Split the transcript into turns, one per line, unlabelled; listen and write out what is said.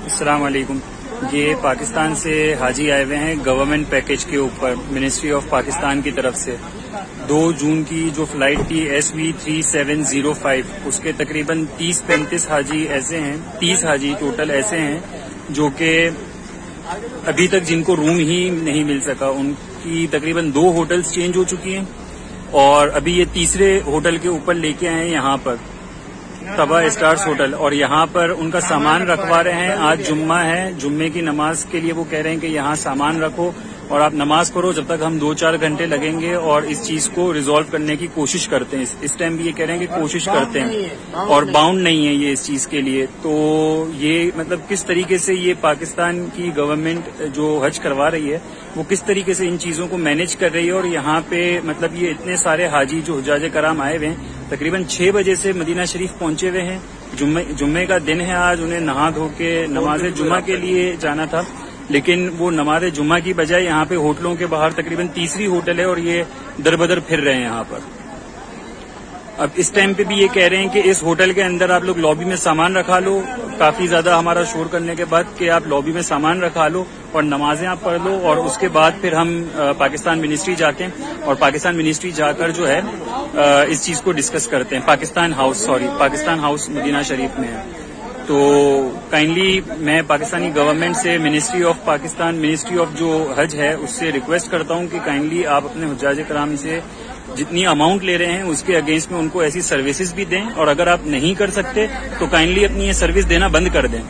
السلام علیکم. یہ پاکستان سے حاجی آئے ہوئے ہیں گورنمنٹ پیکج کے اوپر منسٹری آف پاکستان کی طرف سے. 2 جون کی جو فلائٹ تھی SV3705 اس کے تقریباً 30-35 حاجی ایسے ہیں، 30 حاجی ٹوٹل ایسے ہیں جو کہ ابھی تک جن کو روم ہی نہیں مل سکا. ان کی تقریباً 2 ہوٹلز چینج ہو چکی ہیں اور ابھی یہ تیسرے ہوٹل کے اوپر لے کے آئے ہیں یہاں پر طبع اسٹارز ہوٹل، اور یہاں پر ان کا سامان رکھوا رہے ہیں. آج جمعہ ہے، جمعے کی نماز کے لیے وہ کہہ رہے ہیں کہ یہاں سامان رکھو اور آپ نماز پڑھو جب تک ہم 2-4 گھنٹے لگیں گے اور اس چیز کو ریزالو کرنے کی کوشش کرتے ہیں. اس ٹائم بھی یہ کہہ رہے ہیں کہ کوشش کرتے ہیں اور باؤنڈ نہیں ہے یہ اس چیز کے لیے. تو یہ مطلب کس طریقے سے یہ پاکستان کی گورنمنٹ جو حج کروا رہی ہے وہ کس طریقے سے ان چیزوں کو مینج کر رہی ہے. اور یہاں پہ مطلب یہ اتنے سارے حاجی جو حجاج کرام آئے ہوئے ہیں تقریباً 6 بجے سے مدینہ شریف پہنچے ہوئے ہیں. جمعے کا دن ہے آج، انہیں نہا دھو کے نماز جمعہ کے لیے جانا تھا، لیکن وہ نماز جمعہ کی بجائے یہاں پہ ہوٹلوں کے باہر تقریباً تیسری ہوٹل ہے اور یہ در بدر پھر رہے ہیں یہاں پر. اب اس ٹائم پہ بھی یہ کہہ رہے ہیں کہ اس ہوٹل کے اندر آپ لوگ لابی میں سامان رکھا لو. کافی زیادہ ہمارا شور کرنے کے بعد کہ آپ لابی میں سامان رکھا لو اور نمازیں آپ پڑھ لو، اور اس کے بعد پھر ہم پاکستان منسٹری جاتے ہیں اور پاکستان منسٹری جا کر جو ہے اس چیز کو ڈسکس کرتے ہیں. پاکستان ہاؤس مدینہ شریف میں ہے. تو کائنڈلی میں پاکستانی گورنمنٹ سے ministry of Pakistan, ministry of جو حج ہے اس سے ریکویسٹ کرتا ہوں کہ کائنڈلی آپ اپنے حجاج کرام سے جتنی اماؤنٹ لے رہے ہیں اس کے اگینسٹ میں ان کو ایسی سروسز بھی دیں، اور اگر آپ نہیں کر سکتے تو کائنڈلی اپنی یہ سروس دینا بند کر دیں.